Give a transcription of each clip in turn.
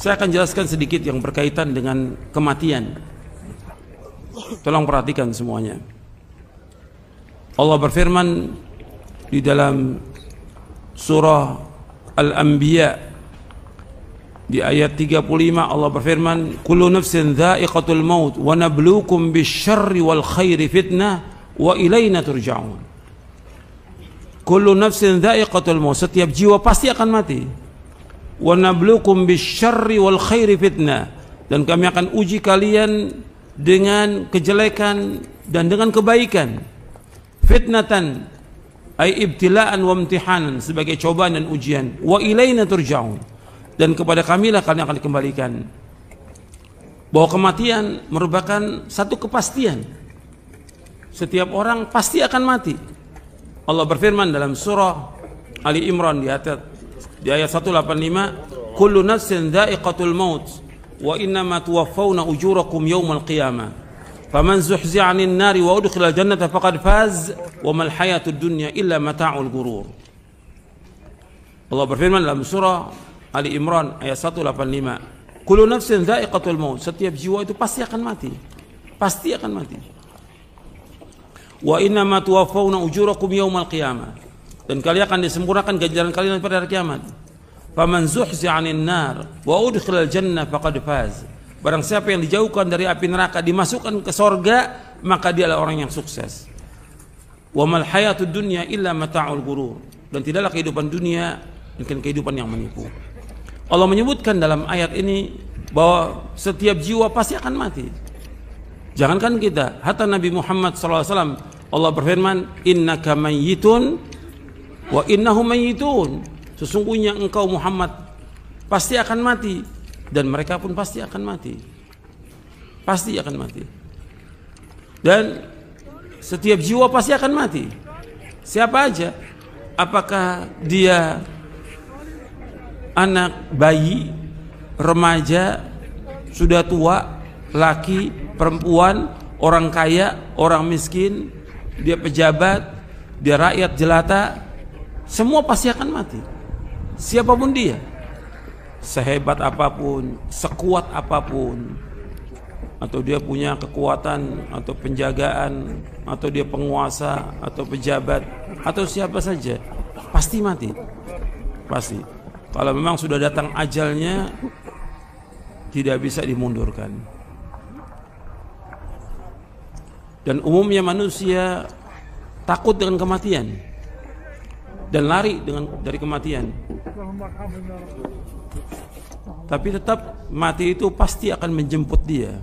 Saya akan jelaskan sedikit yang berkaitan dengan kematian. Tolong perhatikan semuanya. Allah berfirman di dalam surah Al-Anbiya di ayat 35, Allah berfirman, kullu nafsin dha'iqatul maut wa nabluukum bisyarri wal khairi fitnah wa ilaina turja'un. Kullu nafsin dha'iqatul maut, setiap jiwa pasti akan mati. Wa nabluukum bisyarri wal khairi fitnah, dan kami akan uji kalian dengan kejelekan dan dengan kebaikan. Fitnatan ay ibtila'an wa imtihanan, sebagai cobaan dan ujian. Wa ilaina turja'un, dan kepada kamilah kalian akan dikembalikan. Bahwa kematian merupakan satu kepastian. Setiap orang pasti akan mati. Allah berfirman dalam surah Ali Imran di ayat 185, kullu nafsin dha'iqatul maut wa innama tuwaffawna ujurakum yawmal qiyamah faman zuhzi'a 'anil nari wa udkhilal jannata faqad faz wa mal hayatud dunya illa mata'ul ghurur. Allah berfirman dalam surah Ali Imran ayat 185, kullu nafsin dha'iqatul maut, setiap jiwa itu pasti akan mati. Pasti akan mati. Wa innama tuwaffawna ujurakum yawmal qiyamah, dan kalian akan disempurnakan ganjaran kalian pada hari kiamat. Faman zuhzi'a 'anil nar wa udkhilal jannah faqad faz. Barang siapa yang dijauhkan dari api neraka, dimasukkan ke sorga, maka dia adalah orang yang sukses. Wa mal hayatud dunya illa mata'ul ghurur, dan tidaklah kehidupan dunia melainkan kehidupan yang menipu. Allah menyebutkan dalam ayat ini bahwa setiap jiwa pasti akan mati. Jangankan kita, hatta Nabi Muhammad SAW, Allah berfirman, innaka mayyitun wa innahum mayyitun, sesungguhnya engkau Muhammad pasti akan mati, dan mereka pun pasti akan mati. Pasti akan mati. Dan setiap jiwa pasti akan mati. Siapa aja? Apakah dia anak, bayi, remaja, sudah tua, laki, perempuan, orang kaya, orang miskin, dia pejabat, dia rakyat jelata, semua pasti akan mati. Siapapun dia, sehebat apapun, sekuat apapun, atau dia punya kekuatan atau penjagaan, atau dia penguasa atau pejabat atau siapa saja, pasti mati. Pasti. Kalau memang sudah datang ajalnya, tidak bisa dimundurkan. Dan umumnya manusia takut dengan kematian dan lari dari kematian. Tapi tetap mati itu pasti akan menjemput dia.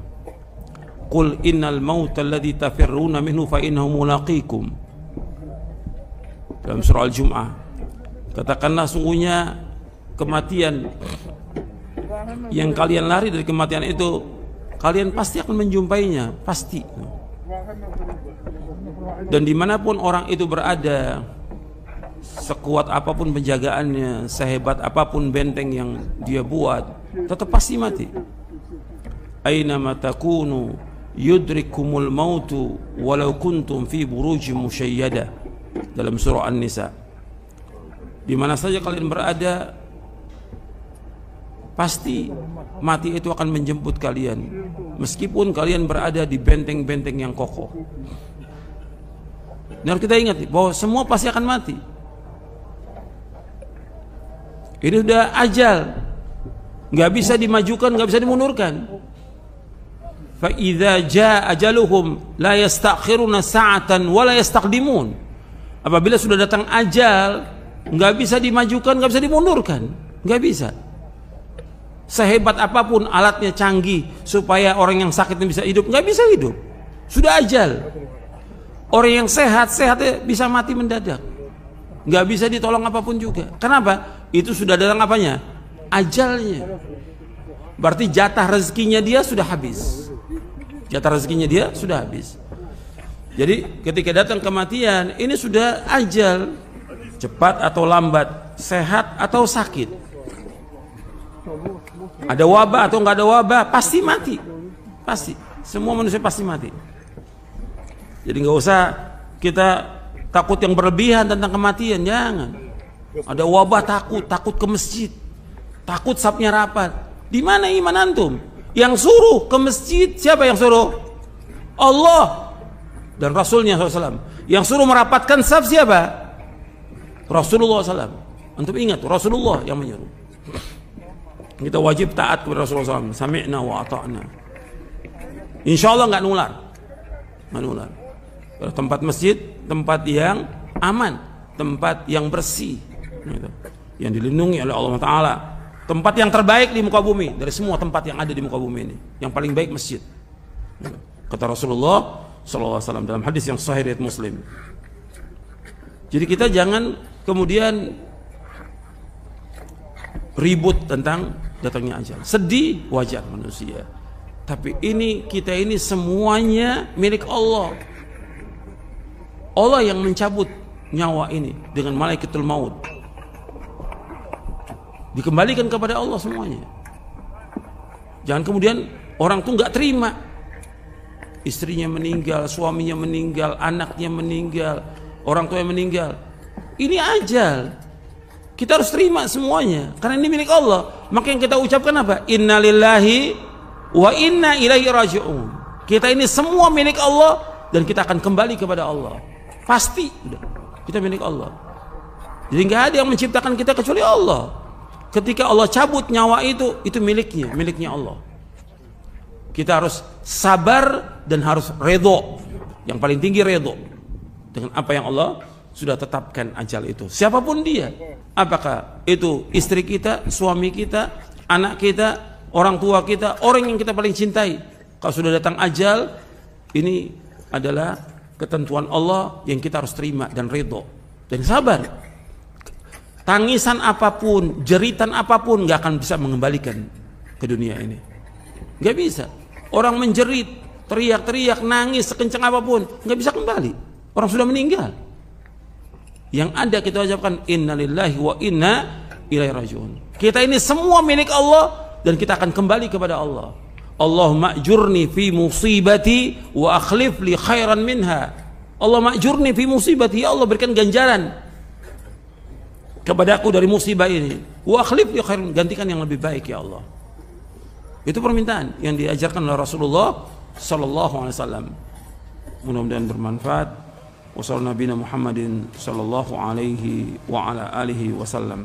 Qul innal mauta alladzi tafirruna minhu fa innahu mulaqikum. Dalam surah Al-Jum'ah, katakanlah sungguhnya kematian yang kalian lari dari kematian itu, kalian pasti akan menjumpainya, pasti. Dan dimanapun orang itu berada, sekuat apapun penjagaannya, sehebat apapun benteng yang dia buat, tetap pasti mati. Aina matakunu yudrikumul mautu walau kuntum fi burujim musyayyada, dalam surah An-Nisa. Di mana saja kalian berada, pasti mati itu akan menjemput kalian, meskipun kalian berada di benteng-benteng yang kokoh. Dan kita ingat bahwa semua pasti akan mati. Ini sudah ajal, nggak bisa dimajukan, nggak bisa dimundurkan. Fa idza jaa ajaluhum la yastakhiruna sa'atan wa la yastaqdimun. Apabila sudah datang ajal, nggak bisa dimajukan, nggak bisa dimundurkan, nggak bisa. Sehebat apapun alatnya canggih supaya orang yang sakit bisa hidup, nggak bisa hidup. Sudah ajal. Orang yang sehatnya bisa mati mendadak, nggak bisa ditolong apapun juga. Kenapa? Itu sudah datang apanya? Ajalnya. Berarti jatah rezekinya dia sudah habis. Jatah rezekinya dia sudah habis. Jadi ketika datang kematian, ini sudah ajal, cepat atau lambat, sehat atau sakit, ada wabah atau nggak ada wabah, pasti mati. Pasti. Semua manusia pasti mati. Jadi nggak usah kita takut yang berlebihan tentang kematian, jangan. Ada wabah takut ke masjid, takut sapnya rapat, Di mana iman antum? Yang suruh ke masjid siapa yang suruh? Allah dan Rasulnya SAW. Yang suruh merapatkan saf siapa? Rasulullah SAW. Antum ingat Rasulullah yang menyuruh. Kita wajib taat kepada Rasulullah SAW. Sami'na wa ata'na. Insya Allah nggak nular. Nggak nular. Tempat masjid, tempat yang aman, tempat yang bersih, yang dilindungi oleh Allah Ta'ala. Tempat yang terbaik di muka bumi dari semua tempat yang ada di muka bumi ini. Yang paling baik masjid. Kata Rasulullah SAW dalam hadis yang sahih riwayat Muslim. Jadi kita jangan kemudian ribut tentang datangnya ajal. Sedih wajar manusia. Tapi kita ini semuanya milik Allah. Allah yang mencabut nyawa ini dengan malaikatul maut. Dikembalikan kepada Allah semuanya. Jangan kemudian orang tuh nggak terima, istrinya meninggal, suaminya meninggal, anaknya meninggal, orang tuanya meninggal. Ini ajal. Kita harus terima semuanya karena ini milik Allah. Maka yang kita ucapkan apa? Innalillahi wa inna ilaihi raji'un. Kita ini semua milik Allah dan kita akan kembali kepada Allah. Pasti udah. Kita milik Allah. Jadi nggak ada yang menciptakan kita kecuali Allah. Ketika Allah cabut nyawa itu miliknya Allah. Kita harus sabar dan harus redho. Yang paling tinggi redho dengan apa yang Allah sudah tetapkan ajal itu. Siapapun dia, apakah itu istri kita, suami kita, anak kita, orang tua kita, orang yang kita paling cintai. Kalau sudah datang ajal, ini adalah ketentuan Allah yang kita harus terima dan redho dan sabar. Tangisan apapun, jeritan apapun nggak akan bisa mengembalikan ke dunia ini. Nggak bisa. Orang menjerit, teriak-teriak, nangis sekencang apapun, nggak bisa kembali. Orang sudah meninggal. Yang ada kita ucapkan innalillahi wa inna ilaihi raji'un. Kita ini semua milik Allah dan kita akan kembali kepada Allah. Allahumma ajurni fi musibati wa akhlif li khairan minha. Allahumma ajurni fi musibati, ya Allah berikan ganjaran kepadaku dari musibah ini. Wa akhlif li khairan, gantikan yang lebih baik ya Allah. Itu permintaan yang diajarkan oleh Rasulullah sallallahu alaihi wasallam. Mudah-mudahan bermanfaat. Wassallallahu Muhammadin sallallahu alaihi wa ala alihi wasallam.